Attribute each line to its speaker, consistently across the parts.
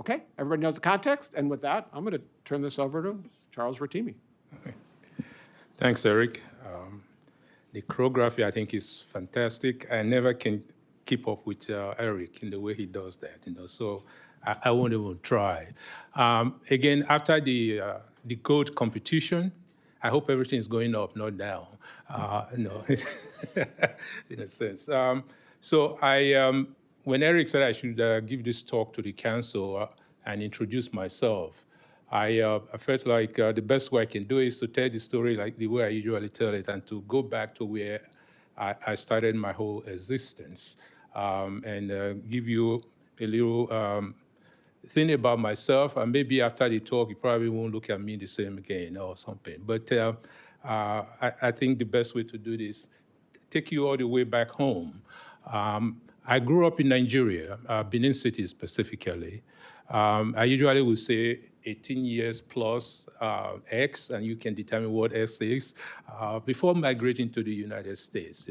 Speaker 1: Okay, everybody knows the context, and with that, I'm going to turn this over to Charles Rotimi.
Speaker 2: Okay. Thanks, Eric. The choreography, I think, is fantastic. I never can keep up with Eric in the way he does that, so I won't even try. Again, after the code competition, I hope everything is going up, not down, no, in a sense. So when Eric said I should give this talk to the council and introduce myself, I felt like the best way I can do is to tell the story like the way I usually tell it and to go back to where I started my whole existence and give you a little thing about myself. And maybe after the talk, you probably won't look at me the same again or something. But I think the best way to do this, take you all the way back home. I grew up in Nigeria, Benin City specifically. I usually would say 18 years plus X, and you can determine what X is, before migrating to the United States.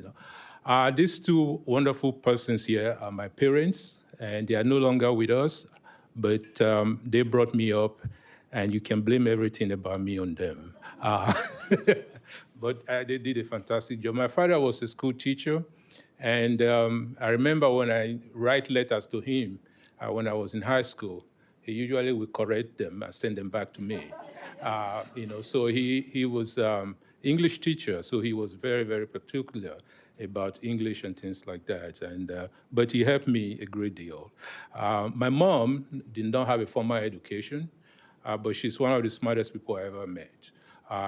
Speaker 2: These two wonderful persons here are my parents, and they are no longer with us, but they brought me up, and you can blame everything about me on them. But they did a fantastic job. My father was a school teacher, and I remember when I write letters to him when I was in high school, he usually would correct them and send them back to me. So he was English teacher, so he was very, very particular about English and things like that. But he helped me a great deal. My mom did not have a formal education, but she's one of the smartest people I ever met.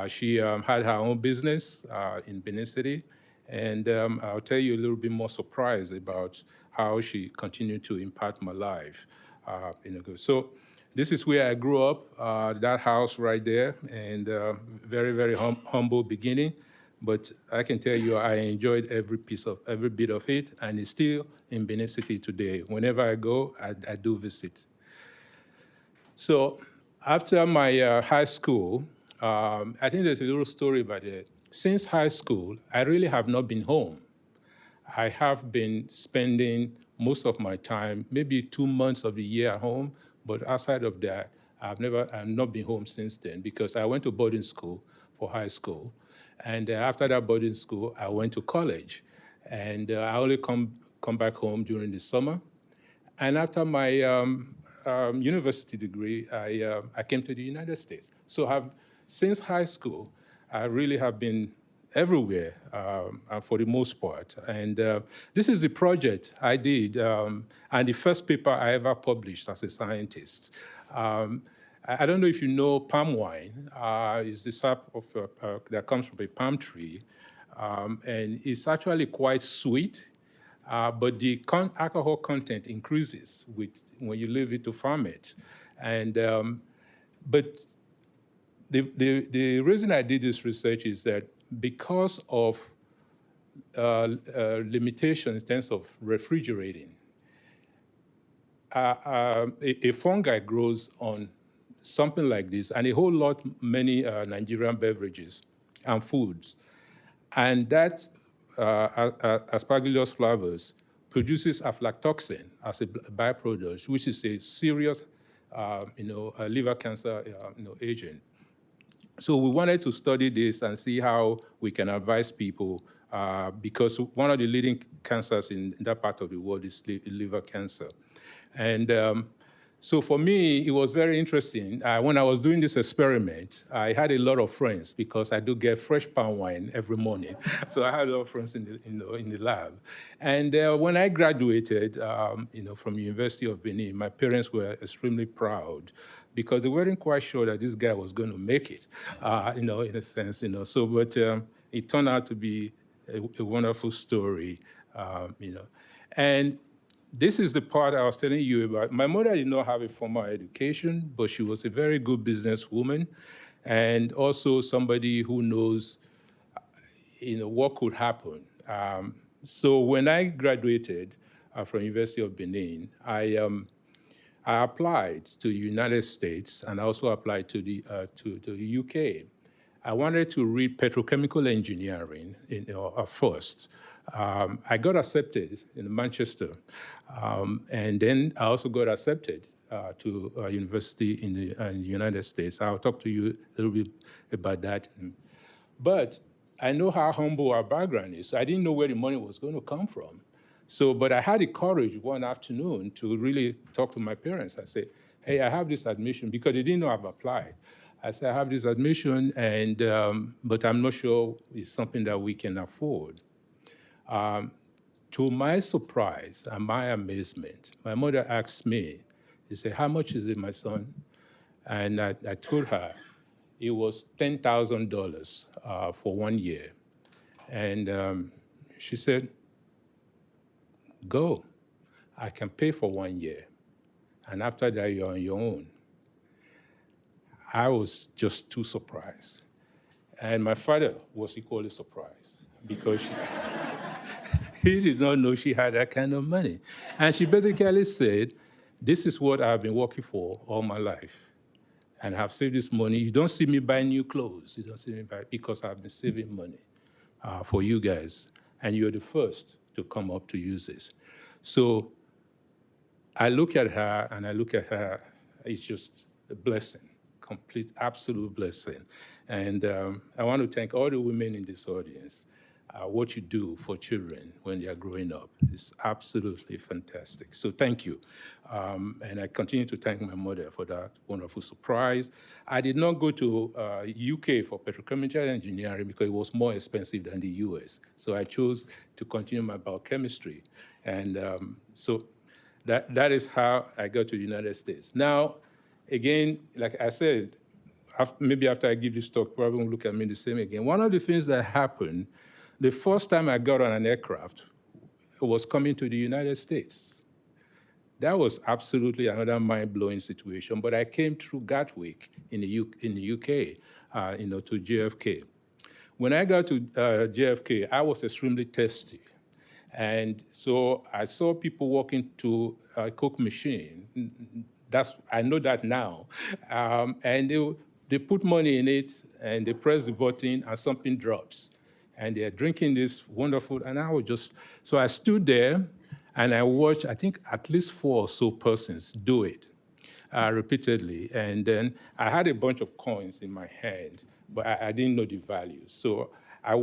Speaker 2: She had her own business in Benin City, and I'll tell you a little bit more surprise about how she continued to impact my life. So this is where I grew up, that house right there, and very, very humble beginning. But I can tell you I enjoyed every bit of it, and it's still in Benin City today. Whenever I go, I do visit. So after my high school, I think there's a little story about it. Since high school, I really have not been home. I have been spending most of my time, maybe 2 months of the year at home, but outside of that, I've not been home since then because I went to boarding school for high school. And after that boarding school, I went to college. And I only come back home during the summer. And after my university degree, I came to the United States. So since high school, I really have been everywhere for the most part. And this is the project I did, and the first paper I ever published as a scientist. I don't know if you know palm wine. It's the sap that comes from a palm tree. And it's actually quite sweet, but the alcohol content increases when you leave it to ferment. And, but the reason I did this research is that because of limitations in terms of refrigerating, a fungi grows on something like this and a whole lot many Nigerian beverages and foods. And that Aspergillus flavus produces aflatoxin as a byproduct, which is a serious liver cancer agent. So we wanted to study this and see how we can advise people because one of the leading cancers in that part of the world is liver cancer. And so for me, it was very interesting. When I was doing this experiment, I had a lot of friends because I do get fresh palm wine every morning. So I had a lot of friends in the lab. And when I graduated, from University of Benin, my parents were extremely proud because they weren't quite sure that this guy was going to make it, in a sense, So, but it turned out to be a wonderful story, And this is the part I was telling you about. My mother did not have a formal education, but she was a very good businesswoman and also somebody who knows, what could happen. So when I graduated from University of Benin, I applied to the United States and I also applied to the UK. I wanted to read petrochemical engineering first. I got accepted in Manchester, and then I also got accepted to university in the United States. I'll talk to you a little bit about that. But I know how humble our background is. So I didn't know where the money was going to come from. So, but I had the courage one afternoon to really talk to my parents. I said, hey, I have this admission, because they didn't know I've applied. I said, I have this admission, and but I'm not sure it's something that we can afford. To my surprise and my amazement, my mother asked me, she said, how much is it, my son? And I told her it was $10,000 for 1 year. And she said, go, I can pay for 1 year. And after that, you're on your own. I was just too surprised. And my father was equally surprised, because he did not know she had that kind of money. And she basically said, this is what I've been working for all my life. And I've saved this money. You don't see me buying new clothes. You don't see me buy, because I've been saving money for you guys. And you're the first to come up to use this. So I look at her, and I look at her, it's just a blessing, complete, absolute blessing. And I want to thank all the women in this audience. What you do for children when they are growing up is absolutely fantastic. So thank you. And I continue to thank my mother for that wonderful surprise. I did not go to UK for petrochemical engineering because it was more expensive than the US. So I chose to continue my biochemistry. And so that is how I got to the United States. Now, again, like I said, maybe after I give this talk, probably won't look at me the same again. One of the things that happened, the first time I got on an aircraft was coming to the United States. That was absolutely another mind-blowing situation. But I came through Gatwick in the UK, to JFK. When I got to JFK, I was extremely thirsty. And so I saw people walking to a Coke machine. I know that now. And they put money in it, and they press the button, and something drops. And they're drinking this wonderful, and so I stood there, and I watched, I think, at least 4 or so persons do it repeatedly. And then I had a bunch of coins in my hand, but I didn't know the value. So I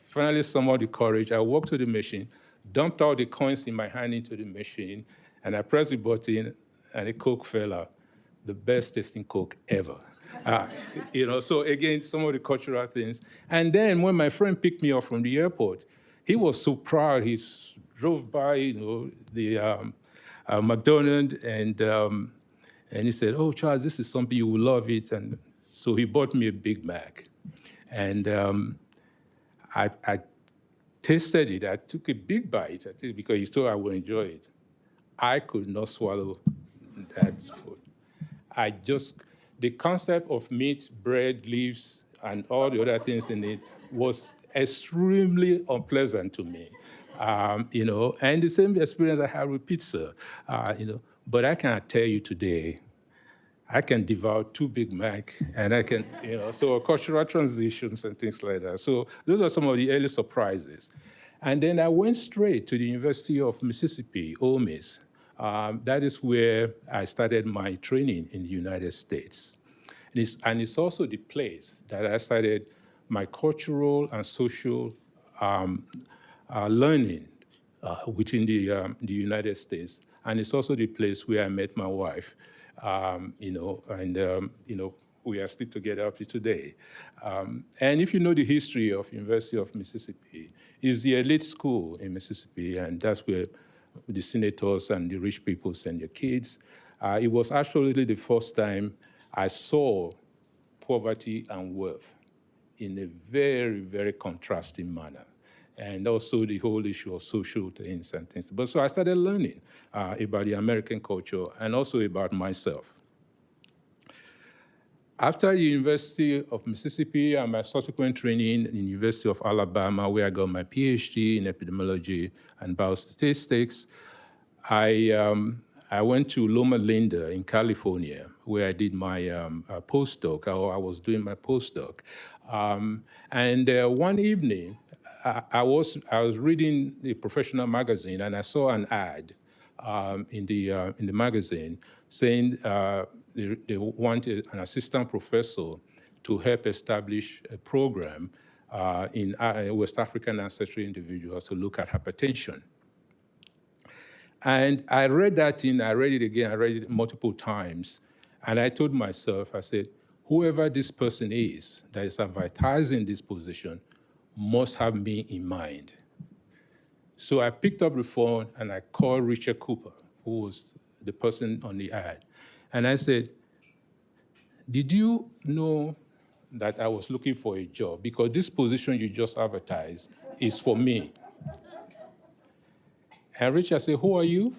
Speaker 2: finally summoned the courage. I walked to the machine, dumped all the coins in my hand into the machine, and I pressed the button, and a Coke fell out. The best tasting Coke ever. So again, some of the cultural things. And then when my friend picked me up from the airport, he was so proud. He drove by, the McDonald's, and he said, "Oh, Charles, this is something you will love it." And so he bought me a Big Mac, and I tasted it. I took a big bite, because he thought I would enjoy it. I could not swallow that food. The concept of meat, bread, leaves, and all the other things in it was extremely unpleasant to me. And the same experience I had with pizza, But I can tell you today, I can devour 2 Big Mac, and I can, so cultural transitions and things like that. So those are some of the early surprises. And then I went straight to the University of Mississippi, Ole Miss. That is where I started my training in the United States. And it's also the place that I started my cultural and social learning within the United States. And it's also the place where I met my wife, we are still together up to today. And if you know the history of University of Mississippi, it's the elite school in Mississippi, and that's where the senators and the rich people send their kids. It was actually the first time I saw poverty and wealth in a very, very contrasting manner. And also the whole issue of social things and things. But so I started learning about the American culture and also about myself. After the University of Mississippi and my subsequent training in the University of Alabama, where I got my PhD in epidemiology and biostatistics, I went to Loma Linda in California, where I did my postdoc, or I was doing my postdoc. And one evening, I was reading the professional magazine, and I saw an ad in the magazine saying they wanted an assistant professor to help establish a program in West African ancestry individuals to look at hypertension. And I read that I read it again, I read it multiple times, and I told myself, I said, whoever this person is that is advertising this position must have me in mind. So I picked up the phone and I called Richard Cooper, who was the person on the ad. And I said, did you know that I was looking for a job? Because this position you just advertised is for me. And Richard said, who are you?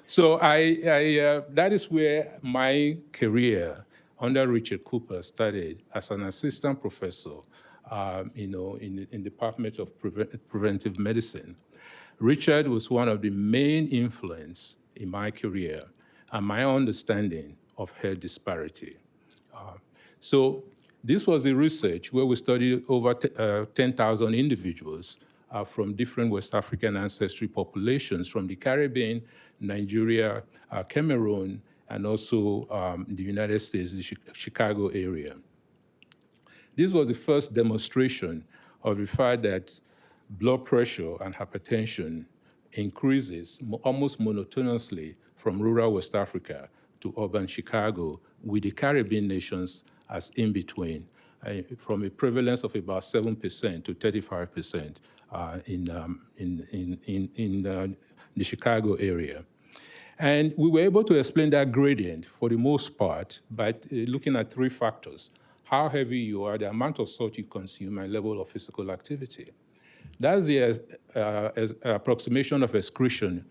Speaker 2: So that is where my career under Richard Cooper started as an assistant professor, in the Department of Preventive Medicine. Richard was one of the main influence in my career and my understanding of health disparity. So this was a research where we studied over 10,000 individuals from different West African ancestry populations from the Caribbean, Nigeria, Cameroon, and also the United States, the Chicago area. This was the first demonstration of the fact that blood pressure and hypertension increases almost monotonously from rural West Africa to urban Chicago, with the Caribbean nations as in between, from a prevalence of about 7% to 35% in the Chicago area. And we were able to explain that gradient for the most part by looking at three factors: how heavy you are, the amount of salt you consume, and level of physical activity. That's the approximation of excretion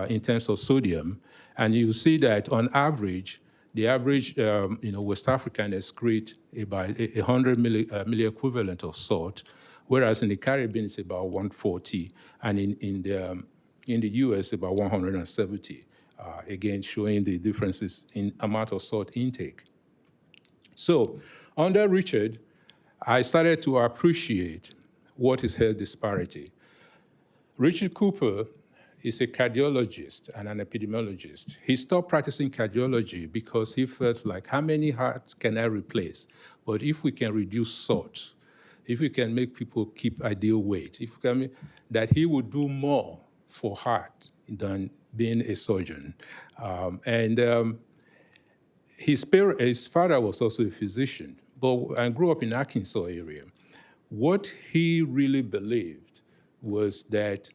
Speaker 2: in terms of sodium. And you see that on average, the average West African excrete about 100 milliequivalent of salt, whereas in the Caribbean it's about 140, and in the US about 170, again showing the differences in amount of salt intake. So under Richard, I started to appreciate what is health disparity. Richard Cooper is a cardiologist and an epidemiologist. He stopped practicing cardiology because he felt like, how many hearts can I replace? But if we can reduce salt, if we can make people keep ideal weight, that he would do more for heart than being a surgeon. His father was also a physician, but I grew up in Arkansas area. What he really believed was that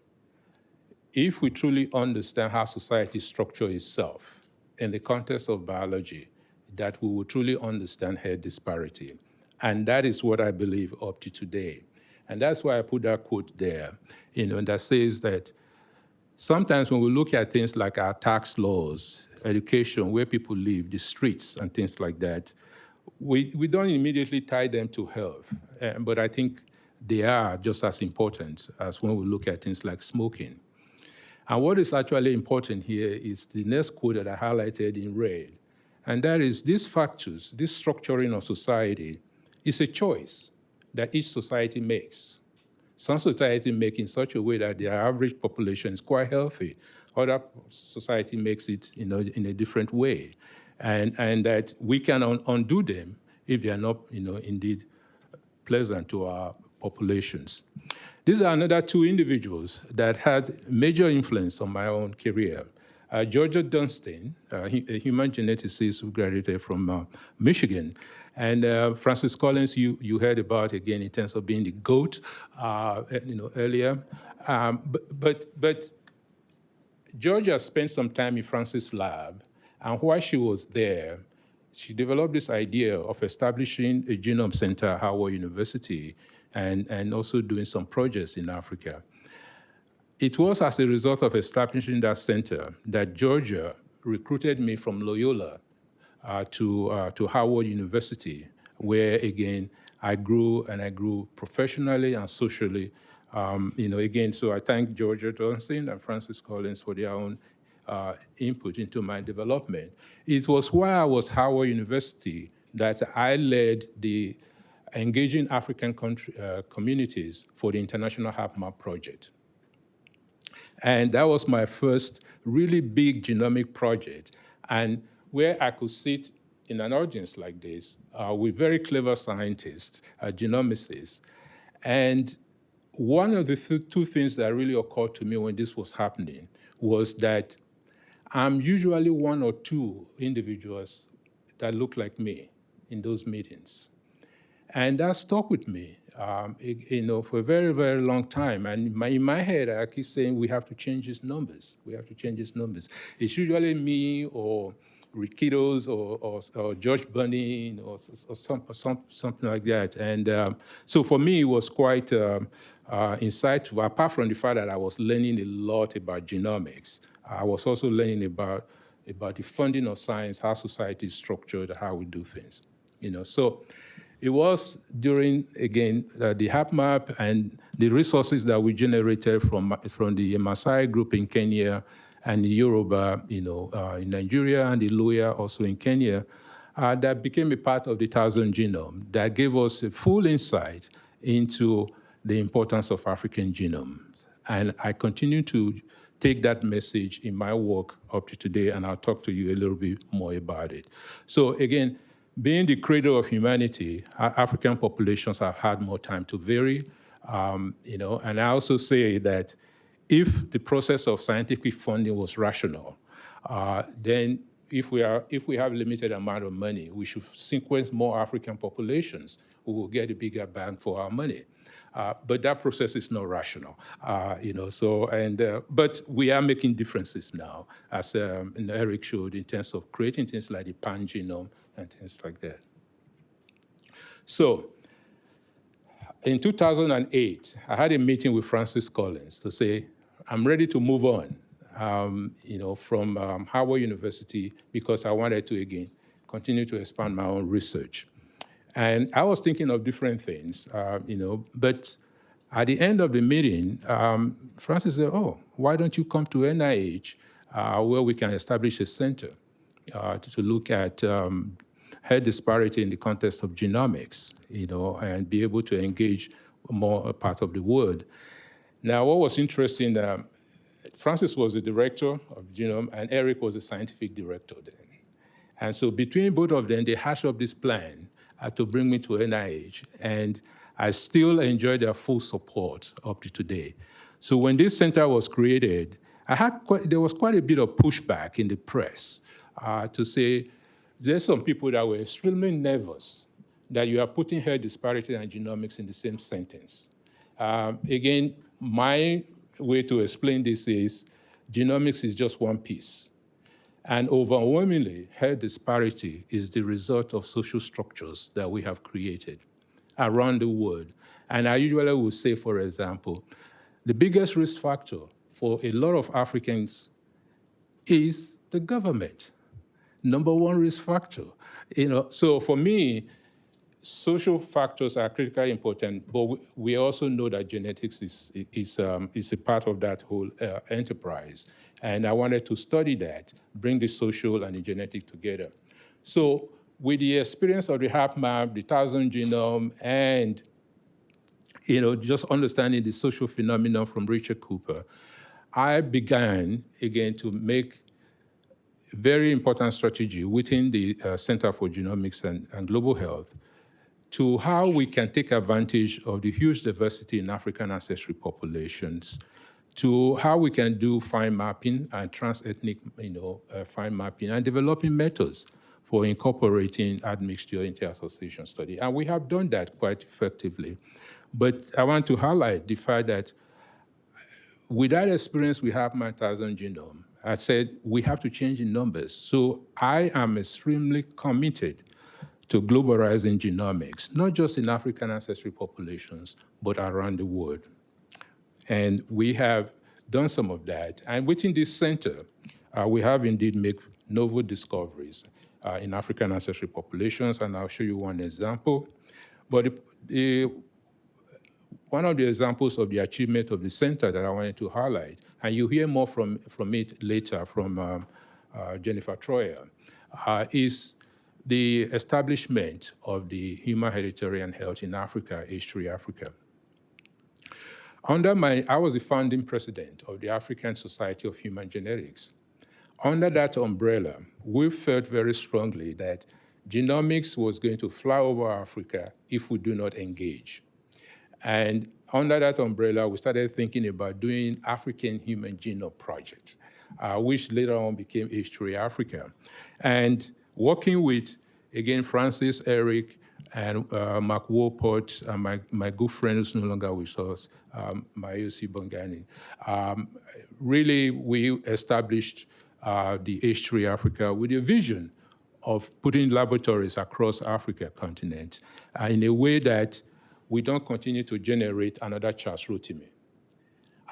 Speaker 2: if we truly understand how society structures itself in the context of biology, that we will truly understand health disparity. And that is what I believe up to today. And that's why I put that quote there, that says that sometimes when we look at things like our tax laws, education, where people live, the streets and things like that, we don't immediately tie them to health. But I think they are just as important as when we look at things like smoking. And what is actually important here is the next quote that I highlighted in red. And that is, these factors, this structuring of society is a choice that each society makes. Some society make in such a way that their average population is quite healthy. Other society makes it in a different way. And that we can undo them if they are not indeed pleasant to our populations. These are another two individuals that had major influence on my own career. Georgia Dunstein, a human geneticist who graduated from Michigan, and Francis Collins, you heard about again in terms of being the GOAT, earlier. But Georgia spent some time in Francis' lab, and while she was there, she developed this idea of establishing a genome center at Howard University and also doing some projects in Africa. It was as a result of establishing that center that Georgia recruited me from Loyola to Howard University, where again I grew professionally and socially. Again, so I thank Georgia Johnson and Francis Collins for their own input into my development. It was while I was at Howard University that I led the Engaging African Communities for the International HapMap project. And that was my first really big genomic project, and where I could sit in an audience like this with very clever scientists, genomicists. And one of the two things that really occurred to me when this was happening was that I'm usually one or two individuals that look like me in those meetings. And that stuck with me, for a very, very long time. And in my head, I keep saying we have to change these numbers. We have to change these numbers. It's usually me or Rikitos or George Bunny or something like that. And so for me, it was quite insightful, apart from the fact that I was learning a lot about genomics. I was also learning about the funding of science, how society is structured, how we do things. So it was during, again, the HapMap and the resources that we generated from the Maasai group in Kenya and the Yoruba, in Nigeria, and the Luhya also in Kenya, that became a part of the 1,000 Genome that gave us a full insight into the importance of African genomes. And I continue to take that message in my work up to today, and I'll talk to you a little bit more about it. So again, being the cradle of humanity, African populations have had more time to vary, and I also say that if the process of scientific funding was rational, then if we have limited amount of money, we should sequence more African populations who will get a bigger bang for our money. But that process is not rational, but we are making differences now, as Eric showed, in terms of creating things like the pan genome and things like that. So in 2008, I had a meeting with Francis Collins to say, I'm ready to move on, from Howard University, because I wanted to, again, continue to expand my own research. And I was thinking of different things, but at the end of the meeting, Francis said, why don't you come to NIH, where we can establish a center to look at health disparity in the context of genomics, and be able to engage more a part of the world. Now, what was interesting, Francis was the director of Genome, and Eric was the scientific director then. And so between both of them, they hashed up this plan to bring me to NIH, and I still enjoy their full support up to today. So when this center was created, there was quite a bit of pushback in the press to say, there's some people that were extremely nervous that you are putting health disparity and genomics in the same sentence. Again, my way to explain this is genomics is just one piece. And overwhelmingly, health disparity is the result of social structures that we have created around the world. And I usually will say, for example, the biggest risk factor for a lot of Africans is the government. Number one risk factor. So for me, social factors are critically important, but we also know that genetics is a part of that whole enterprise. And I wanted to study that, bring the social and the genetic together. So with the experience of the HapMap, the 1,000 Genome, and just understanding the social phenomenon from Richard Cooper, I began, again, to make very important strategy within the Center for Genomics and Global Health to how we can take advantage of the huge diversity in African ancestry populations, to how we can do fine mapping and trans-ethnic fine mapping and developing methods for incorporating admixture into association study. And we have done that quite effectively. But I want to highlight the fact that with that experience we have my 1,000 Genome, I said we have to change the numbers. So I am extremely committed to globalizing genomics, not just in African ancestry populations, but around the world. And we have done some of that. And within this center, we have indeed made novel discoveries in African ancestry populations, and I'll show you one example. But one of the examples of the achievement of the center that I wanted to highlight, and you'll hear more from it later from Jennifer Troyer, is the establishment of the Human Hereditary and Health in Africa, H3 Africa. I was the founding president of the African Society of Human Genetics. Under that umbrella, we felt very strongly that genomics was going to fly over Africa if we do not engage. And under that umbrella, we started thinking about doing African Human Genome Project, which later on became H3 Africa. And working with, again, Francis, Eric, and Mark Wolpert, and my good friend who's no longer with us, Mayosi Bongani. Really, we established the H3 Africa with a vision of putting laboratories across Africa continent in a way that we don't continue to generate another Charles Rotimi.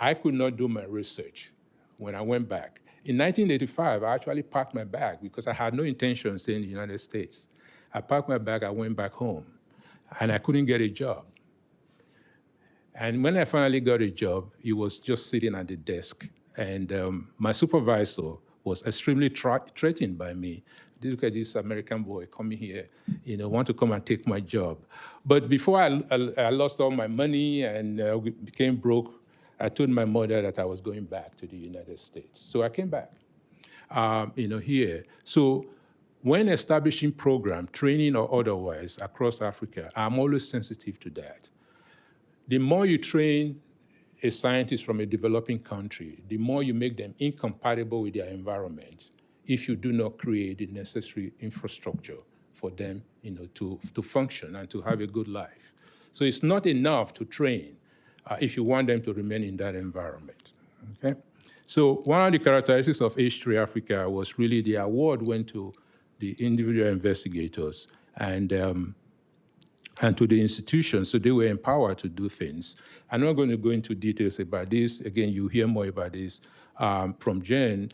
Speaker 2: I could not do my research when I went back. In 1985, I actually packed my bag because I had no intention of staying in the United States. I packed my bag, I went back home, and I couldn't get a job. And when I finally got a job, he was just sitting at the desk. And my supervisor was extremely threatened by me. Look at this American boy coming here, want to come and take my job. But before I lost all my money and became broke, I told my mother that I was going back to the United States. So I came back, here. So when establishing program, training or otherwise, across Africa, I'm always sensitive to that. The more you train a scientist from a developing country, the more you make them incompatible with their environment if you do not create the necessary infrastructure for them to function and to have a good life. So it's not enough to train if you want them to remain in that environment, okay? So one of the characteristics of H3 Africa was really the award went to the individual investigators and to the institutions, so they were empowered to do things. I'm not going to go into details about this. Again, you'll hear more about this from Jen,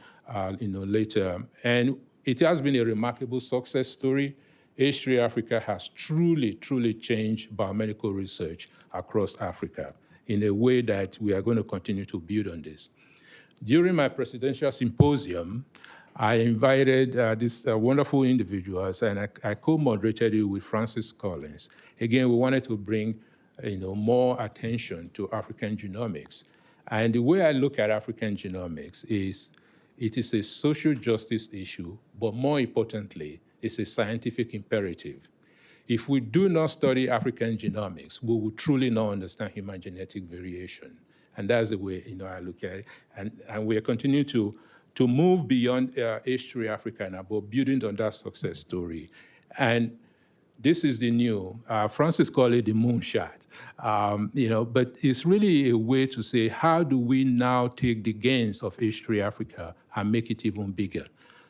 Speaker 2: later. And it has been a remarkable success story. H3 Africa has truly, truly changed biomedical research across Africa in a way that we are going to continue to build on this. During my presidential symposium, I invited these wonderful individuals, and I co-moderated it with Francis Collins. Again, we wanted to bring more attention to African genomics. And the way I look at African genomics is it is a social justice issue, but more importantly, it's a scientific imperative. If we do not study African genomics, we will truly not understand human genetic variation. And that's the way I look at it. And we are continuing to move beyond H3 Africa and about building on that success story. And this is the new, Francis called it the moonshot, but it's really a way to say, how do we now take the gains of H3 Africa and make it even bigger?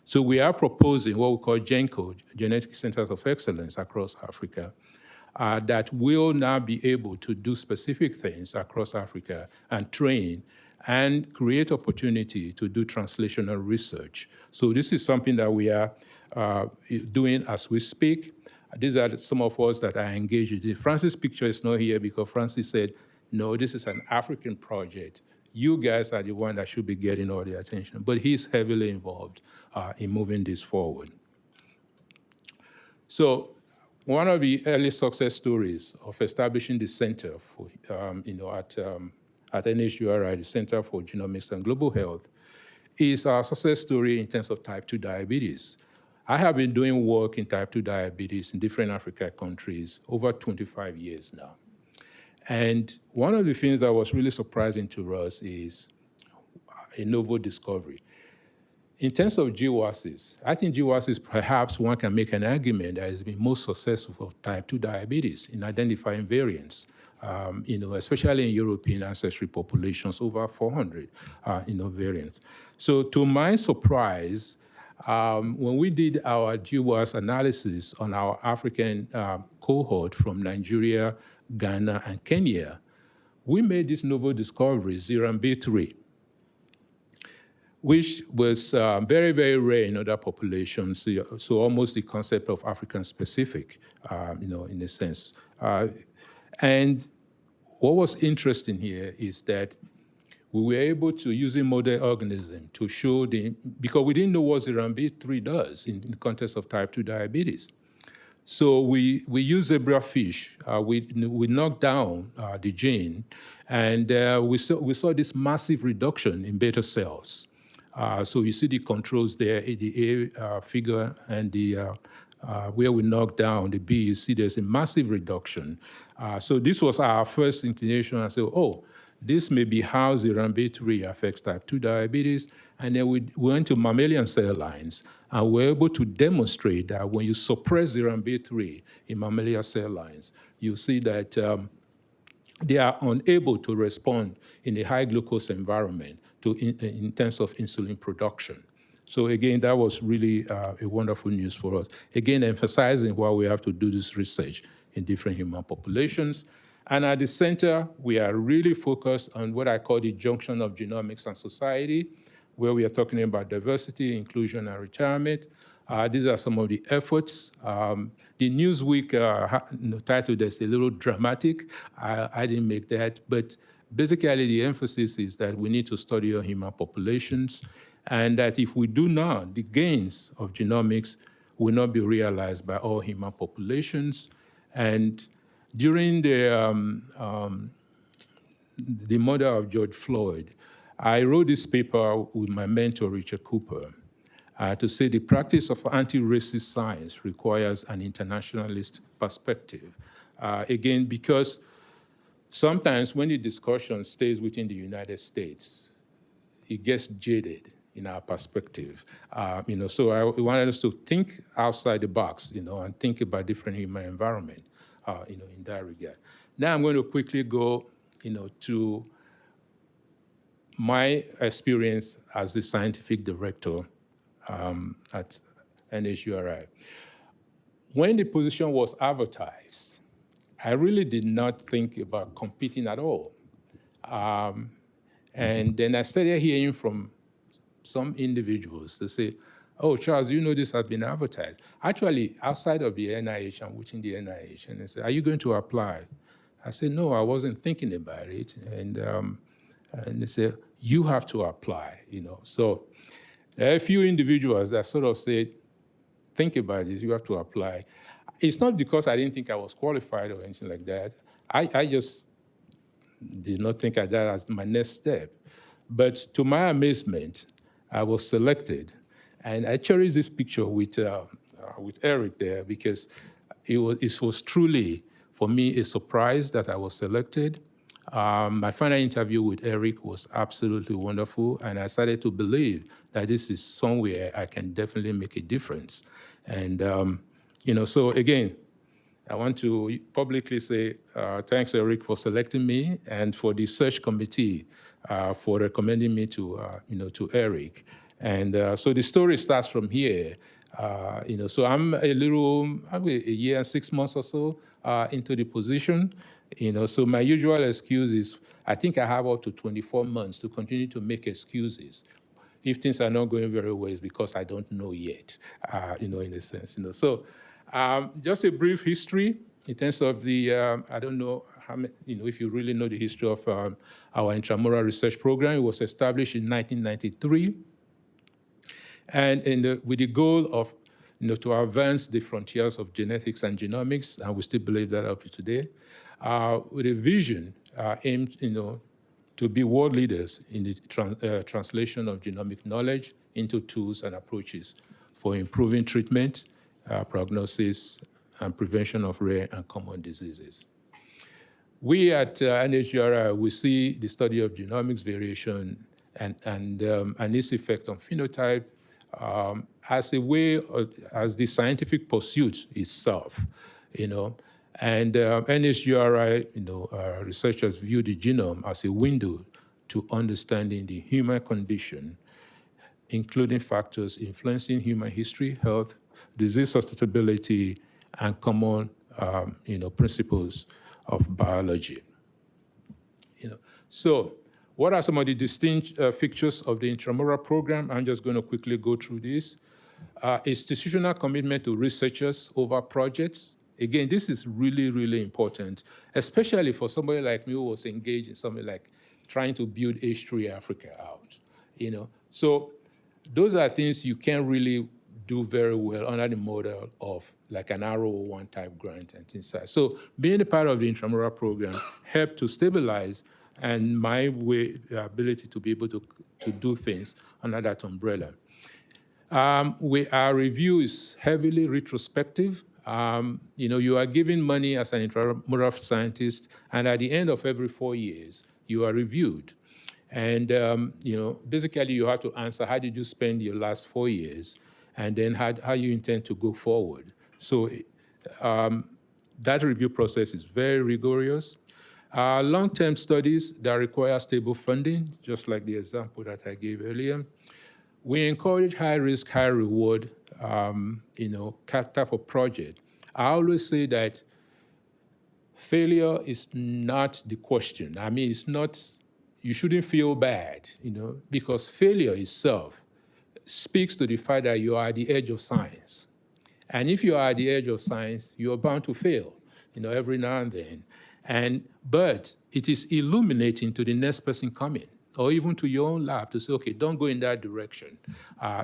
Speaker 2: So we are proposing what we call GenCo, Genetic Centers of Excellence across Africa, that will now be able to do specific things across Africa and train and create opportunity to do translational research. So this is something that we are doing as we speak. These are some of us that are engaged in it. Francis' picture is not here because Francis said, no, this is an African project. You guys are the one that should be getting all the attention. But he's heavily involved in moving this forward. So one of the early success stories of establishing the center for, at NHGRI, the Center for Genomics and Global Health, is our success story in terms of type 2 diabetes. I have been doing work in type 2 diabetes in different African countries over 25 years now. And one of the things that was really surprising to us is a novel discovery. In terms of GWASs, I think GWASs perhaps one can make an argument that has been most successful for type 2 diabetes in identifying variants, especially in European ancestry populations, over 400 variants. So to my surprise, when we did our GWAS analysis on our African cohort from Nigeria, Ghana, and Kenya, we made this novel discovery, ZRMB3, which was very, very rare in other populations, so almost the concept of African-specific, in a sense. And what was interesting here is that we were able to, using model organism, to show because we didn't know what ZRMB3 does in the context of type 2 diabetes. So we use zebrafish. We knocked down the gene, and we saw this massive reduction in beta cells. So you see the controls there, the A figure, and the where we knocked down the B, you see there's a massive reduction. So this was our first inclination. I said, oh, this may be how ZRAMB3 affects type 2 diabetes. And then we went to mammalian cell lines, and we're able to demonstrate that when you suppress ZRAMB3 in mammalian cell lines, you see that they are unable to respond in a high glucose environment in terms of insulin production. So again, that was really a wonderful news for us. Again, emphasizing why we have to do this research in different human populations. And at the center, we are really focused on what I call the junction of genomics and society, where we are talking about diversity, inclusion, and retirement. These are some of the efforts. The Newsweek title is a little dramatic. I didn't make that, but basically the emphasis is that we need to study our human populations, and that if we do not, the gains of genomics will not be realized by all human populations. And during the murder of George Floyd, I wrote this paper with my mentor, Richard Cooper, to say the practice of anti-racist science requires an internationalist perspective. Again, because sometimes when the discussion stays within the United States, it gets jaded in our perspective. So I wanted us to think outside the box, and think about different human environment, in that regard. Now I'm going to quickly go, to my experience as the scientific director at NHGRI. When the position was advertised, I really did not think about competing at all. And then I started hearing from some individuals to say, oh, Charles, this has been advertised. Actually, outside of the NIH and within the NIH, and they said, are you going to apply? I said, no, I wasn't thinking about it. And they said, you have to apply, So there are a few individuals that sort of said, think about this, you have to apply. It's not because I didn't think I was qualified or anything like that. I just did not think of that as my next step. But to my amazement, I was selected. And I cherish this picture with Eric there because it was truly, for me, a surprise that I was selected. My final interview with Eric was absolutely wonderful, and I started to believe that this is somewhere I can definitely make a difference. And, so again, I want to publicly say thanks, Eric, for selecting me, and for the search committee for recommending me to Eric. And so the story starts from here. So I'm a year and 6 months or so into the position. So my usual excuse is I think I have up to 24 months to continue to make excuses. If things are not going very well, it's because I don't know yet, in a sense. So just a brief history in terms of the, I don't know how many, if you really know the history of our Intramural research program. It was established in 1993. And with the goal of to advance the frontiers of genetics and genomics, and we still believe that up to today, with a vision aimed to be world leaders in the translation of genomic knowledge into tools and approaches for improving treatment, prognosis, and prevention of rare and common diseases. We at NHGRI, we see the study of genomics variation and its effect on phenotype as a way, as the scientific pursuit itself, And NHGRI, researchers view the genome as a window to understanding the human condition, including factors influencing human history, health, disease susceptibility, and common, principles of biology. So what are some of the distinct features of the Intramural program? I'm just going to quickly go through this. Institutional commitment to researchers over projects. Again, this is really, really important, especially for somebody like me who was engaged in something like trying to build H3 Africa out. So those are things you can't really do very well under the model of like an RO1 type grant and things like that. So being a part of the intramural program helped to stabilize and my way, the ability to be able to do things under that umbrella. Our review is heavily retrospective. You are given money as an intramural scientist, and at the end of every 4 years, you are reviewed. And basically, you have to answer how did you spend your last 4 years, and then how you intend to go forward. So that review process is very rigorous. Long-term studies that require stable funding, just like the example that I gave earlier. We encourage high risk, high reward, type of project. I always say that failure is not the question. I mean, it's not, you shouldn't feel bad, because failure itself speaks to the fact that you are at the edge of science. And if you are at the edge of science, you're bound to fail, every now and then. But it is illuminating to the next person coming, or even to your own lab to say, okay, don't go in that direction.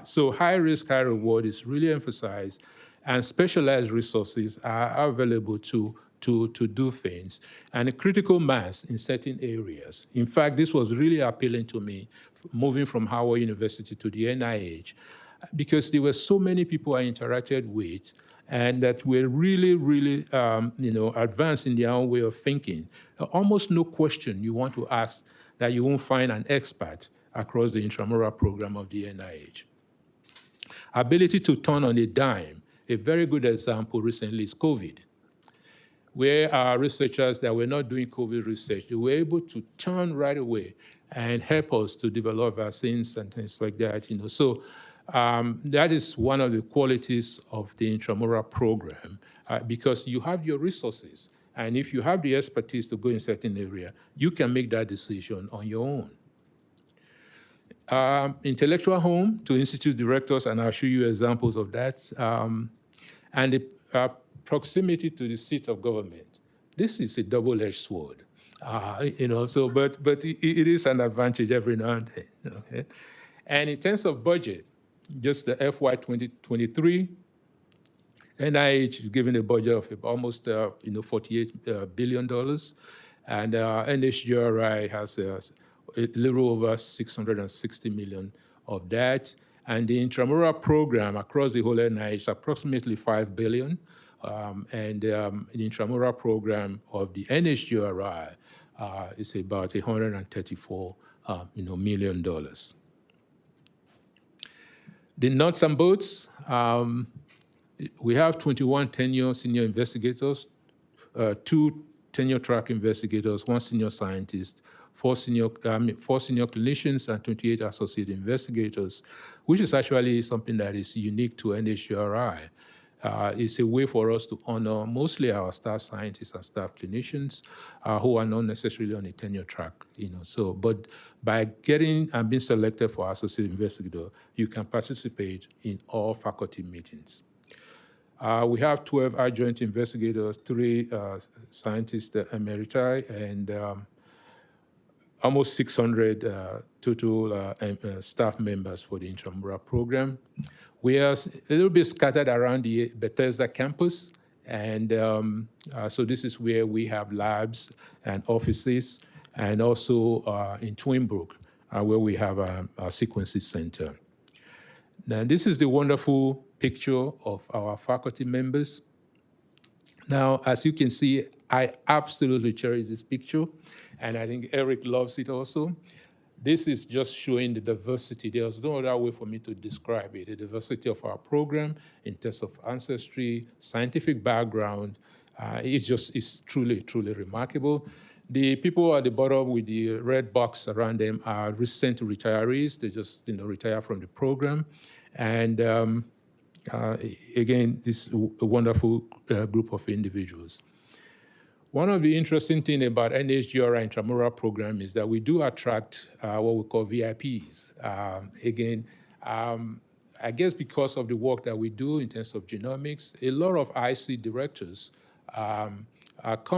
Speaker 2: So high risk, high reward is really emphasized, and specialized resources are available to do things, and a critical mass in certain areas. In fact, this was really appealing to me, moving from Howard University to the NIH, because there were so many people I interacted with and that were really, really, advanced in their own way of thinking. Almost no question you want to ask that you won't find an expert across the intramural program of the NIH. Ability to turn on a dime. A very good example recently is COVID, where our researchers that were not doing COVID research, they were able to turn right away and help us to develop vaccines and things like that. So that is one of the qualities of the intramural program, because you have your resources. And if you have the expertise to go in a certain area, you can make that decision on your own. Intellectual home to institute directors, and I'll show you examples of that. And the proximity to the seat of government. This is a double-edged sword. But it is an advantage every now and then. Okay? And in terms of budget, just the FY 2023, NIH is given a budget of almost $48 billion, and NHGRI has a little over 660 million of that. And the intramural program across the whole NIH is approximately $5 billion. And the intramural program of the NHGRI is about $134 million. The nuts and bolts, we have 21 tenure senior investigators, 2 tenure track investigators, 1 senior scientist, 4 senior clinicians, and 28 associate investigators, which is actually something that is unique to NHGRI. It's a way for us to honor mostly our staff scientists and staff clinicians who are not necessarily on a tenure track, but by getting and being selected for associate investigator, you can participate in all faculty meetings. We have 12 adjunct investigators, 3 scientists emeriti, and almost 600 total staff members for the intramural program. We are a little bit scattered around the Bethesda campus, and so this is where we have labs and offices, and also in Twinbrook, where we have a sequencing center. Now, this is the wonderful picture of our faculty members. Now, as you can see, I absolutely cherish this picture, and I think Eric loves it also. This is just showing the diversity. There's no other way for me to describe it. The diversity of our program in terms of ancestry, scientific background, it's truly, truly remarkable. The people at the bottom with the red box around them are recent retirees. They just retire from the program. And again, this is a wonderful group of individuals. One of the interesting things about NHGRI intramural program is that we do attract what we call VIPs. I guess because of the work that we do in terms of genomics, a lot of IC directors come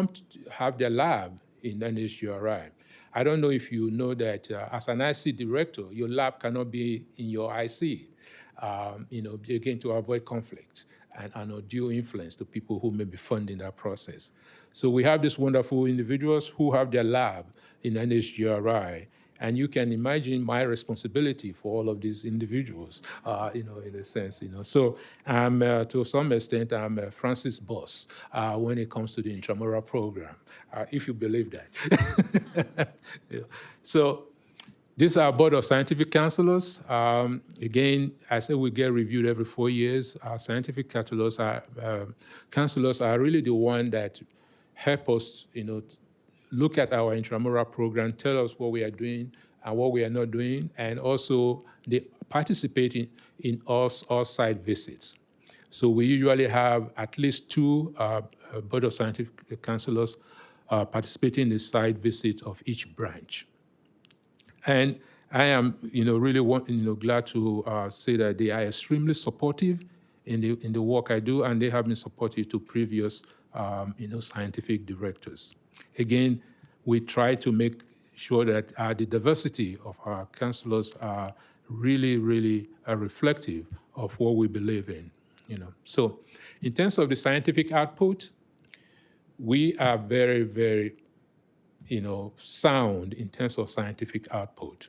Speaker 2: to have their lab in NHGRI. I don't know if you know that as an IC director, your lab cannot be in your IC. again, to avoid conflict and undue influence to people who may be funding that process. So we have these wonderful individuals who have their lab in NHGRI, and you can imagine my responsibility for all of these individuals, in a sense, So I'm, to some extent, I'm Francis' boss when it comes to the Intramural program, if you believe that. Yeah. So these are our board of scientific counselors. Again, I said we get reviewed every 4 years. Our scientific counselors are really the one that help us, look at our intramural program, tell us what we are doing and what we are not doing, and also they participate in all site visits. So we usually have at least 2 board of scientific counselors participating in the site visits of each branch. And I am, really glad to say that they are extremely supportive in the work I do, and they have been supportive to previous, scientific directors. Again, we try to make sure that the diversity of our counselors are really, really reflective of what we believe in. So, in terms of the scientific output, we are very, very sound in terms of scientific output.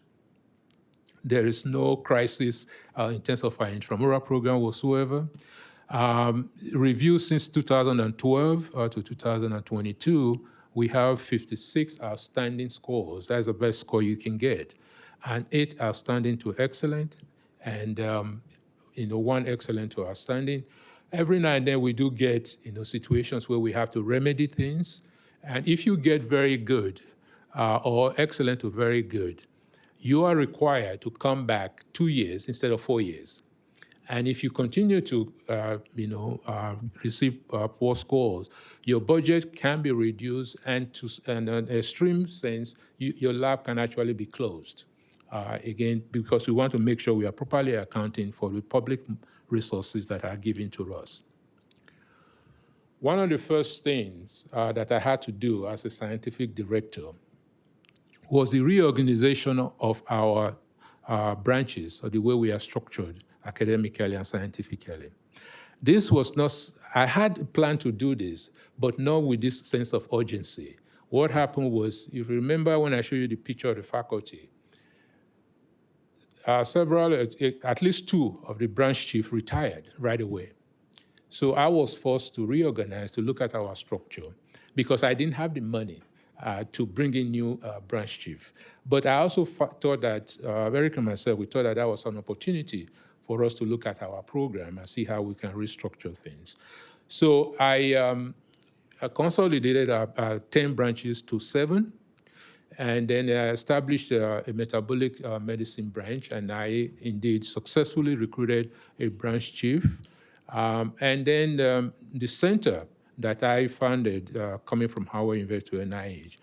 Speaker 2: There is no crisis in terms of our intramural program whatsoever. Review since 2012 to 2022, we have 56 outstanding scores. That's the best score you can get. And 8 outstanding to excellent, and 1 excellent to outstanding. Every now and then we do get situations where we have to remedy things. And if you get very good or excellent to very good, you are required to come back 2 years instead of 4 years. And if you continue to, receive poor scores, your budget can be reduced, and in an extreme sense, your lab can actually be closed. Again, because we want to make sure we are properly accounting for the public resources that are given to us. One of the first things that I had to do as a scientific director was the reorganization of our branches, or the way we are structured academically and scientifically. This was not, I had planned to do this, but not with this sense of urgency. What happened was, if you remember when I showed you the picture of the faculty, at least 2 of the branch chiefs retired right away. So I was forced to reorganize, to look at our structure, because I didn't have the money to bring in new branch chief. But I also thought that, Eric and myself, we thought that was an opportunity for us to look at our program and see how we can restructure things. So I consolidated our 10 branches to 7, and then I established a metabolic medicine branch, and I indeed successfully recruited a branch chief. And then the center that I founded, coming from Howard University to NIH,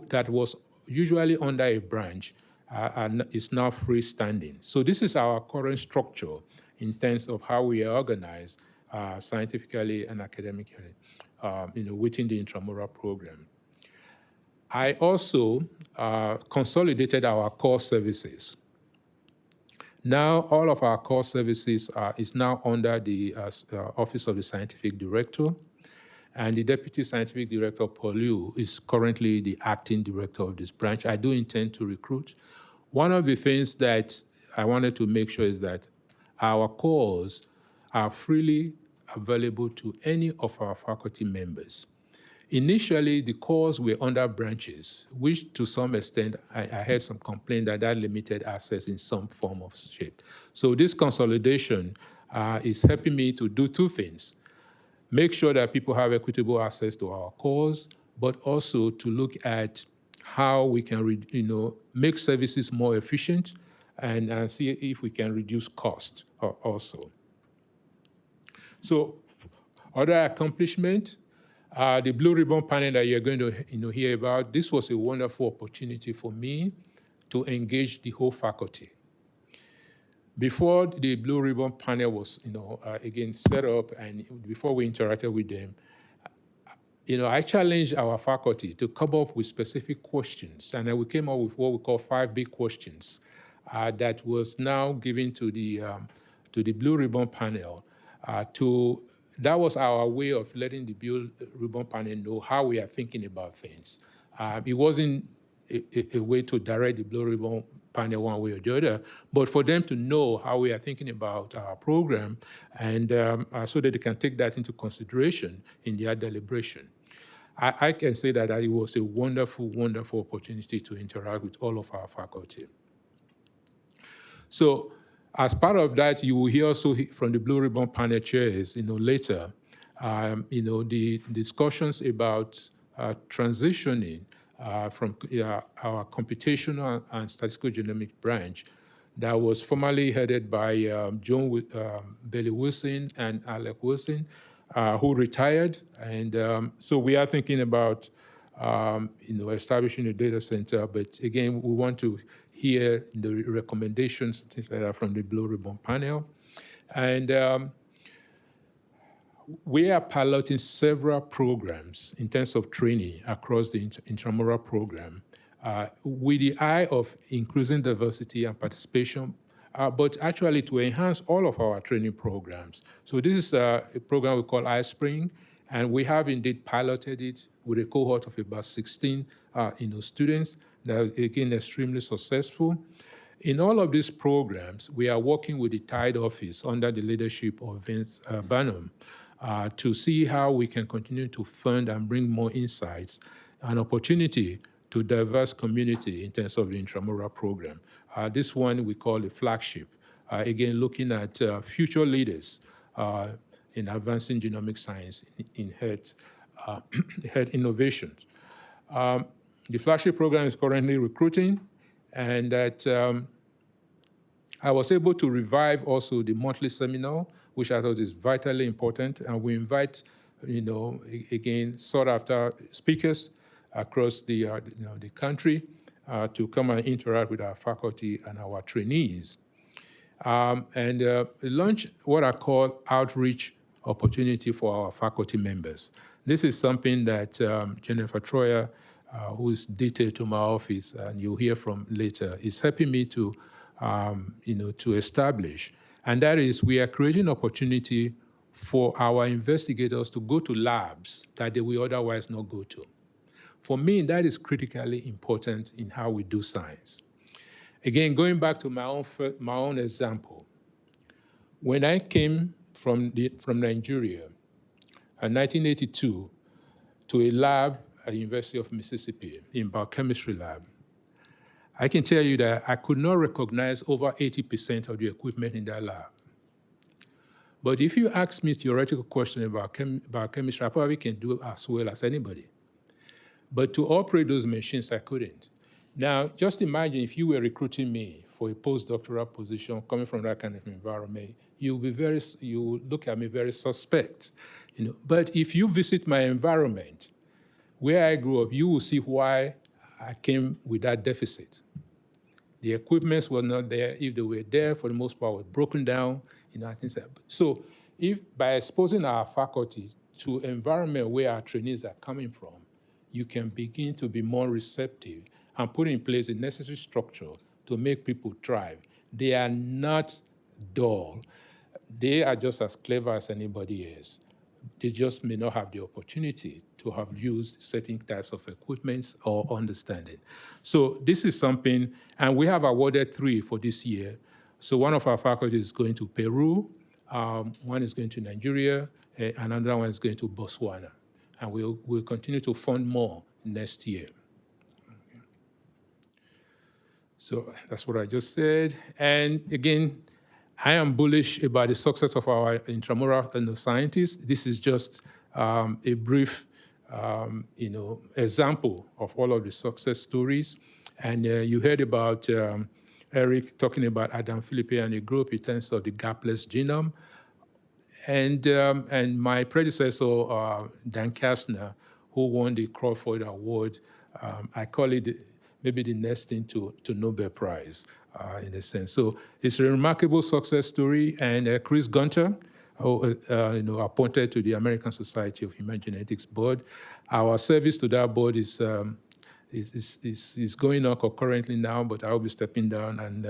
Speaker 2: that was usually under a branch, and is now freestanding. So this is our current structure in terms of how we are organized scientifically and academically, within the intramural program. I also consolidated our core services. Now, all of our core services is now under the Office of the Scientific Director, and the Deputy Scientific Director, Paul Liu, is currently the acting director of this branch. I do intend to recruit. One of the things that I wanted to make sure is that our cores are freely available to any of our faculty members. Initially, the cores were under branches, which to some extent, I heard some complaint that limited access in some form of shape. So this consolidation is helping me to do 2 things. Make sure that people have equitable access to our cores, but also to look at how we can make services more efficient, and see if we can reduce costs also. So other accomplishment, the Blue Ribbon panel that you're going to hear about, this was a wonderful opportunity for me to engage the whole faculty. Before the Blue Ribbon panel was, again set up, and before we interacted with them, I challenged our faculty to come up with specific questions, and then we came up with what we call 5 big questions that was now given to to the Blue Ribbon panel. That was our way of letting the Blue Ribbon panel know how we are thinking about things. It wasn't a way to direct the Blue Ribbon panel one way or the other, but for them to know how we are thinking about our program, and so that they can take that into consideration in their deliberation. I can say that it was a wonderful, wonderful opportunity to interact with all of our faculty. So as part of that, you will hear also from the Blue Ribbon panel chairs, later, the discussions about transitioning from our computational and statistical genomics branch that was formerly headed by John Bailey Wilson and Alec Wilson, who retired. And so we are thinking about establishing a data center, but again, we want to hear the recommendations, things like that, from the Blue Ribbon panel. And we are piloting several programs in terms of training across the Intramural program with the eye of increasing diversity and participation, but actually to enhance all of our training programs. So this is a program we call iSpring, and we have indeed piloted it with a cohort of about 16 students that are, again, extremely successful. In all of these programs, we are working with the Tide office under the leadership of Vince Barnum to see how we can continue to fund and bring more insights and opportunity to diverse community in terms of the Intramural program. This one we call a flagship, again, looking at future leaders in advancing genomic science in health innovations. The flagship program is currently recruiting, and that I was able to revive also the monthly seminar, which I thought is vitally important, and we invite, again, sought after speakers across the country to come and interact with our faculty and our trainees. And launch what I call outreach opportunity for our faculty members. This is something that Jennifer Troyer, who is detailed to my office, and you'll hear from later, is helping me to establish. And that is, we are creating opportunity for our investigators to go to labs that they will otherwise not go to. For me, that is critically important in how we do science. Again, going back to my own example, when I came from Nigeria in 1982 to a lab at the University of Mississippi, in biochemistry lab, I can tell you that I could not recognize over 80% of the equipment in that lab. But if you ask me theoretical questions about biochemistry, I probably can do as well as anybody. But to operate those machines, I couldn't. Now, just imagine if you were recruiting me for a postdoctoral position coming from that kind of environment, you would look at me very suspect. But if you visit my environment, where I grew up, you will see why I came with that deficit. The equipments were not there. If they were there, for the most part, were broken down. Things like that. So if by exposing our faculty to environment where our trainees are coming from, you can begin to be more receptive and put in place the necessary structure to make people thrive. They are not dull. They are just as clever as anybody else. They just may not have the opportunity to have used certain types of equipment or understanding. So this is something, and we have awarded 3 for this year. So one of our faculty is going to Peru, one is going to Nigeria, another one is going to Botswana. And we'll continue to fund more next year. Okay. So that's what I just said. And again, I am bullish about the success of our intramural scientists. This is just a brief, example of all of the success stories. And you heard about Eric talking about Adam Philippe and the group in terms of the gapless genome. And my predecessor, Dan Kastner, who won the Crawford Award, I call it maybe the next thing to Nobel Prize, in a sense. So it's a remarkable success story. And Chris Gunter, who, appointed to the American Society of Human Genetics Board. Our service to that board is going on concurrently now, but I'll be stepping down, and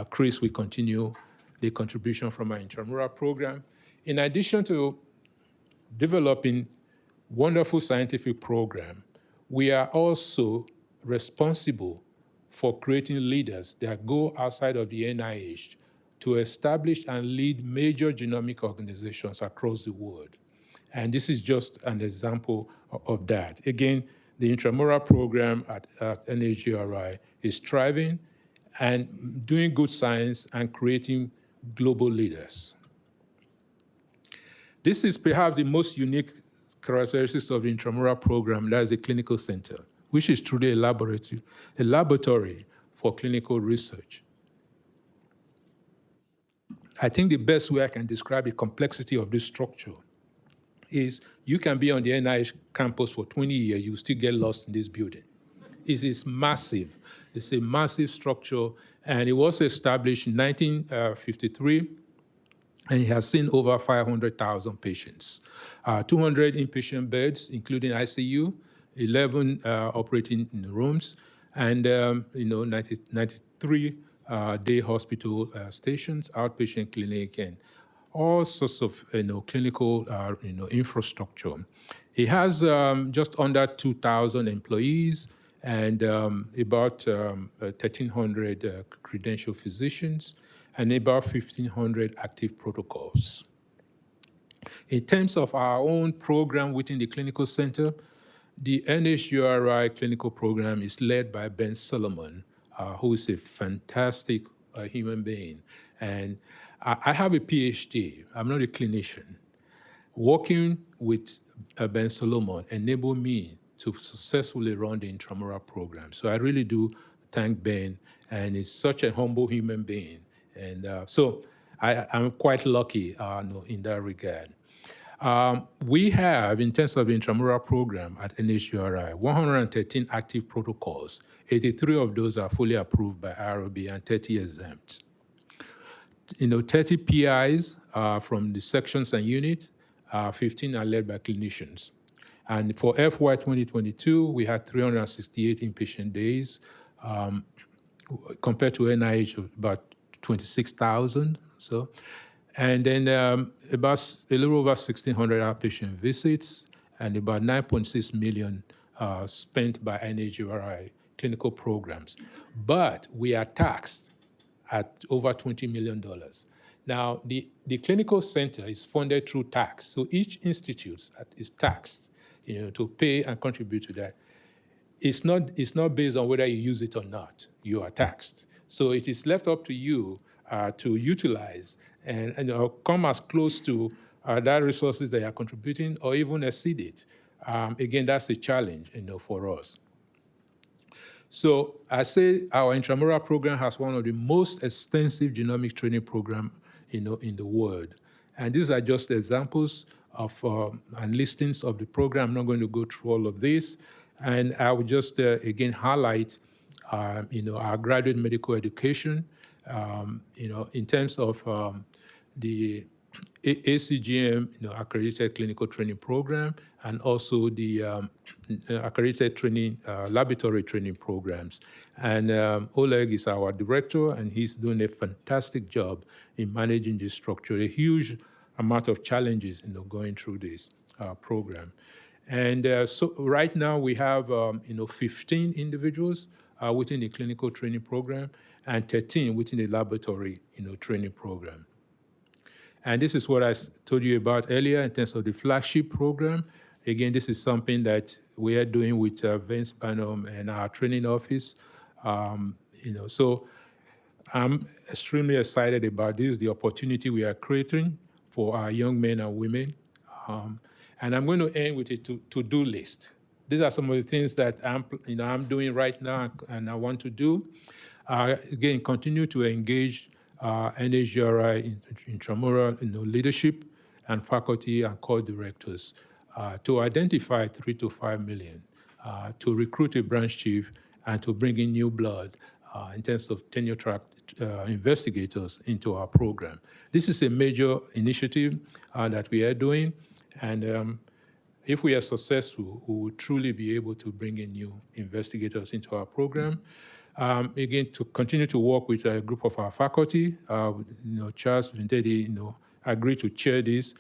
Speaker 2: Chris will continue the contribution from our intramural program. In addition to developing wonderful scientific program, we are also responsible for creating leaders that go outside of the NIH to establish and lead major genomic organizations across the world. And this is just an example of that. Again, the intramural program at NHGRI is thriving and doing good science and creating global leaders. This is perhaps the most unique characteristics of the intramural program, that is the clinical center, which is truly a laboratory for clinical research. I think the best way I can describe the complexity of this structure is you can be on the NIH campus for 20 years, you still get lost in this building. It is massive. It's a massive structure, and it was established in 1953, and it has seen over 500,000 patients. 200 inpatient beds, including ICU, 11 operating rooms, and 93 day hospital stations, outpatient clinic, and all sorts of clinical infrastructure. It has just under 2,000 employees and about 1,300 credentialed physicians and about 1,500 active protocols. In terms of our own program within the clinical center, the NHGRI clinical program is led by Ben Solomon, who is a fantastic human being. And I have a PhD. I'm not a clinician. Working with Ben Solomon enabled me to successfully run the intramural program. So I really do thank Ben, and he's such a humble human being. And so I'm quite lucky in that regard. We have, in terms of the intramural program at NHGRI, 113 active protocols. 83 of those are fully approved by IRB and 30 exempt. 30 PIs from the sections and units, 15 are led by clinicians. And for FY 2022, we had 368 inpatient days, compared to NIH of about 26,000. So, and then about a little over 1,600 outpatient visits and about 9.6 million spent by NHGRI clinical programs. But we are taxed at over $20 million. Now, the clinical center is funded through tax. So each institute is taxed to pay and contribute to that. It's not based on whether you use it or not. You are taxed. So it is left up to you to utilize and come as close to that resources that you are contributing or even exceed it. Again, that's a challenge for us. So I say our intramural program has one of the most extensive genomic training programs in the world. And these are just examples of and listings of the program. I'm not going to go through all of this. And I would just, again, highlight, our graduate medical education, in terms of the ACGM, accredited clinical training program, and also the accredited training, laboratory training programs. And Oleg is our director, and he's doing a fantastic job in managing this structure, a huge amount of challenges, going through this program. And so right now we have, 15 individuals within the clinical training program and 13 within the laboratory, training program. And this is what I told you about earlier in terms of the flagship program. Again, this is something that we are doing with Vince Banham and our training office. So I'm extremely excited about this, the opportunity we are creating for our young men and women. And I'm going to end with a to-do list. These are some of the things that I'm doing right now and I want to do. Again, continue to engage NHGRI intramural leadership and faculty and core directors to identify 3 to 5 million, to recruit a branch chief, and to bring in new blood in terms of tenure track investigators into our program. This is a major initiative that we are doing, and if we are successful, we will truly be able to bring in new investigators into our program. Again, to continue to work with a group of our faculty. Charles Vintedi, agreed to chair this.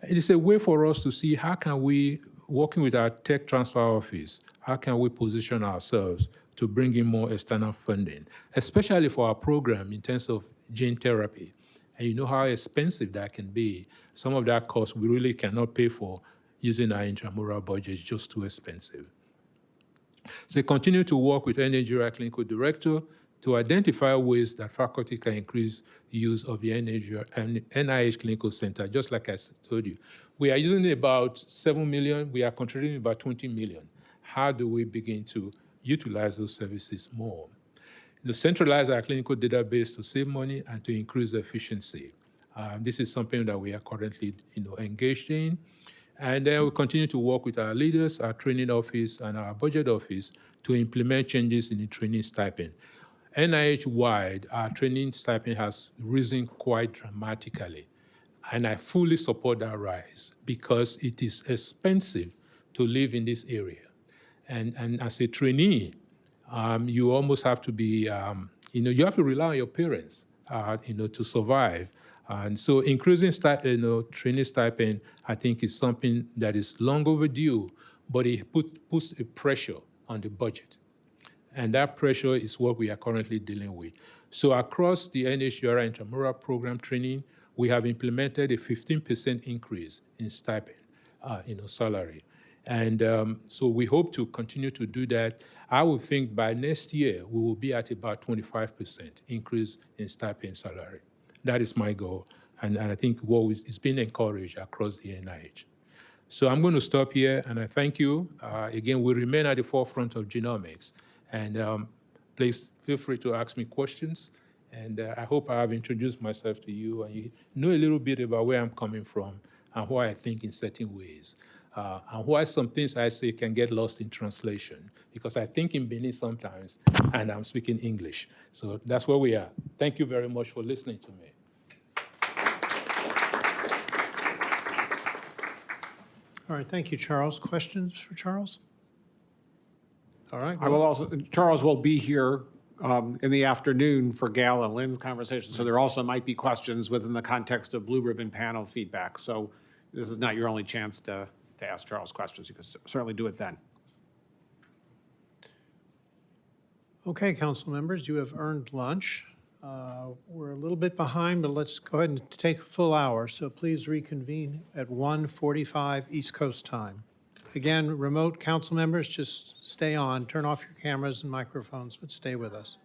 Speaker 2: It is a way for us to see how can we, working with our tech transfer office, how can we position ourselves to bring in more external funding, especially for our program in terms of gene therapy. And you know how expensive that can be. Some of that cost we really cannot pay for using our intramural budget. It's just too expensive. So continue to work with NHGRI Clinical Director to identify ways that faculty can increase use of the NIH Clinical Center, just like I told you. We are using about 7 million, we are contributing about 20 million. How do we begin to utilize those services more? Centralize our clinical database to save money and to increase efficiency. This is something that we are currently engaged in. And then we continue to work with our leaders, our training office, and our budget office to implement changes in the training stipend. NIH-wide, our training stipend has risen quite dramatically. And I fully support that rise because it is expensive to live in this area. And as a trainee, you almost have to be, you have to rely on your parents, to survive. And so increasing training stipend, I think, is something that is long overdue, but it puts a pressure on the budget. And that pressure is what we are currently dealing with. So across the NHGRI intramural program training, we have implemented a 15% increase in stipend, salary. And so we hope to continue to do that. I would think by next year, we will be at about 25% increase in stipend salary. That is my goal, and I think it's been encouraged across the NIH. So I'm going to stop here, and I thank you. Again, we remain at the forefront of genomics, and please feel free to ask me questions. And I hope I have introduced myself to you, and you know a little bit about where I'm coming from and why I think in certain ways, and why some things I say can get lost in translation, because I think in Benin sometimes, and I'm speaking English. So that's where we are. Thank you very much for listening to me.
Speaker 3: All right, thank you, Charles. Questions for Charles? All right.
Speaker 1: I will also, Charles will be here in the afternoon for Gail and Lynn's conversation, so there also might be questions within the context of Blue Ribbon panel feedback. So this is not your only chance to ask Charles questions. You can certainly do it then.
Speaker 3: Okay, council members, you have earned lunch. We're a little bit behind, but let's go ahead and take a full hour. So please reconvene at 1:45 East Coast time. Again, remote council members, just stay on, turn off your cameras and microphones, but stay with us.